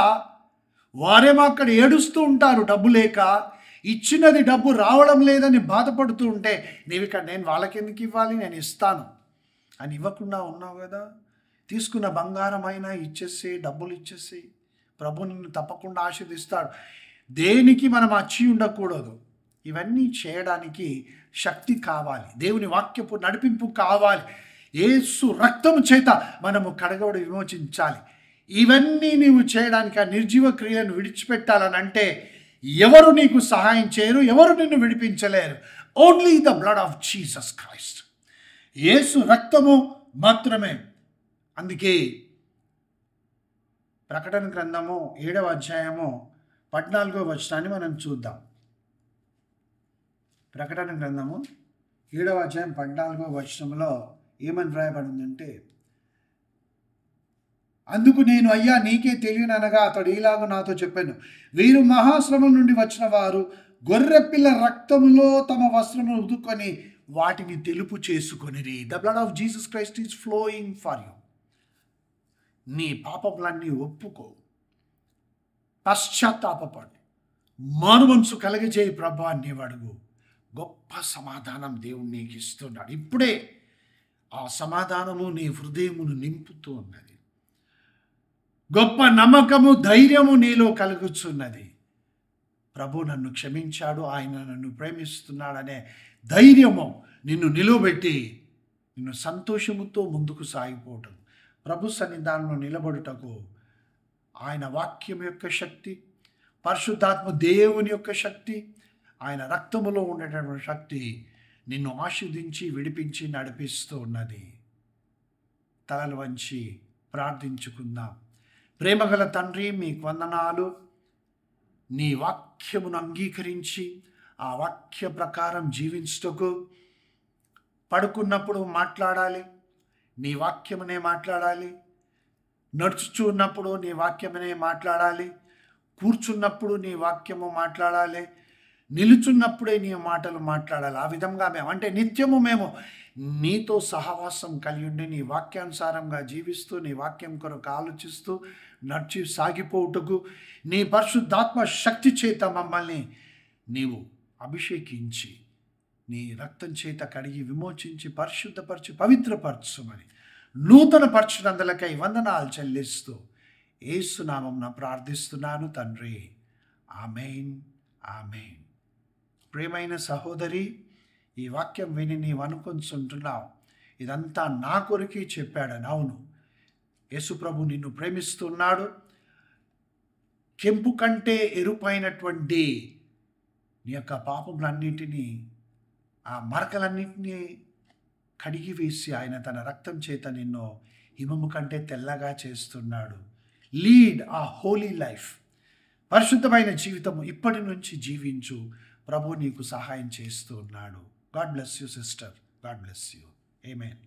వారేమో అక్కడ ఏడుస్తూ ఉంటారు, డబ్బు లేక, ఇచ్చినది డబ్బు రావడం లేదని బాధపడుతూ ఉంటే నీవు ఇక్కడ, నేను వాళ్ళకి ఎందుకు ఇవ్వాలి, నేను ఇస్తాను, అని ఇవ్వకుండా ఉన్నావు కదా. తీసుకున్న బంగారం అయినా ఇచ్చేసి, డబ్బులు ఇచ్చేసి, ప్రభు నిన్ను తప్పకుండా ఆశీర్దిస్తాడు. దేనికి మనం అచ్చి ఉండకూడదు. ఇవన్నీ చేయడానికి శక్తి కావాలి, దేవుని వాక్యపు నడిపింపు కావాలి, యేసు రక్తము చేత మనము కడగబడి విమోచించాలి. ఇవన్నీ నీవు చేయడానికి ఆ నిర్జీవ క్రియలను విడిచిపెట్టాలని అంటే ఎవరు నీకు సహాయం చేయరు, ఎవరు నిన్ను విడిపించలేరు. Only the blood of Jesus Christ, యేసు రక్తము మాత్రమే. అందుకే ప్రకటన గ్రంథము 7వ అధ్యాయము 14వ వచనాన్ని మనం చూద్దాం. ప్రకటన గ్రంథము 7వ అధ్యాయం 14వ వచనంలో ఏమని వ్రాయబడిందంటే, అందుకు నేను, అయ్యా నీకే తెలియననగా అతడు ఇలాగ నాతో చెప్పాను, వీరు మహాశ్రమం నుండి వచ్చిన వారు గొర్రెపిల్ల రక్తములో తమ వస్త్రమును ఉతుక్కొని వాటిని తెలుపు చేసుకొనిరి. The blood of Jesus Christ is flowing for you. నీ పాపములన్నీ ఒప్పుకో, పశ్చాత్తాపపడు, మారుమనసు కలగజేయి, ప్రభు అని నీవు అడుగు. గొప్ప సమాధానం దేవుడు నీకు ఇస్తున్నాడు. ఇప్పుడే ఆ సమాధానము నీ హృదయమును నింపుతూ ఉన్నది. గొప్ప నమ్మకము, ధైర్యము నీలో కలుగుతున్నది. ప్రభు నన్ను క్షమించాడు, ఆయన నన్ను ప్రేమిస్తున్నాడనే ధైర్యము నిన్ను నిలువబెట్టి నిన్ను సంతోషముతో ముందుకు సాగిపోవటం, ప్రభు సన్నిధానంలో నిలబడుటకు ఆయన వాక్యం యొక్క శక్తి, పరిశుద్ధాత్మ దేవుని యొక్క శక్తి, ఆయన రక్తములో ఉండేటటువంటి శక్తి నిన్ను ఆశీర్వదించి విడిపించి నడిపిస్తూ ఉన్నది. తలలు వంచి ప్రార్థించుకుందాం. ప్రేమగల తండ్రి, మీకు వందనాలు. నీ వాక్యమును అంగీకరించి ఆ వాక్య ప్రకారం జీవించుటకు పడుకున్నప్పుడు మాట్లాడాలి, నీ వాక్యమునే మాట్లాడాలి. నడుచుచూ ఉన్నప్పుడు నీ వాక్యమునే మాట్లాడాలి. కూర్చున్నప్పుడు నీ వాక్యము మాట్లాడాలి. నిలుచున్నప్పుడే నీ మాటలు మాట్లాడాలి. ఆ విధంగా అంటే నిత్యము మేము నీతో సహవాసం కలిగి ఉండి నీ వాక్యానుసారంగా జీవిస్తూ నీ వాక్యం కొరకు ఆలోచిస్తూ నడిచి సాగిపోవుటకు నీ పరిశుద్ధాత్మ శక్తి చేత మమ్మల్ని నీవు అభిషేకించి నీ రక్తం చేత కడిగి విమోచించి పరిశుద్ధపరిచి పవిత్రపరచుమని నూతన పరచునందులకై వందనాలు చెల్లిస్తూ యేసు నామమున ప్రార్థిస్తున్నాను తండ్రి. ఆమేన్, ఆమేన్. ప్రియమైన సహోదరి, ఈ వాక్యం విని నీవు అనుకుంటున్నావు, ఇదంతా నా కొరకే చెప్పాడని. అవును, యేసు ప్రభు నిన్ను ప్రేమిస్తున్నాడు. కెంపు కంటే ఎరుపైనటువంటి నీ యొక్క పాపములన్నిటినీ, ఆ మరకలన్నింటినీ కడిగి వేసి ఆయన తన రక్తం చేత నిన్ను హిమము కంటే తెల్లగా చేస్తున్నాడు. లీడ్ ఆ హోలీ లైఫ్, పరిశుద్ధమైన జీవితం ఇప్పటి నుంచి జీవించు. ప్రభు నీకు సహాయం చేస్తూ ఉన్నాడు. God bless you sister, God bless you. Amen.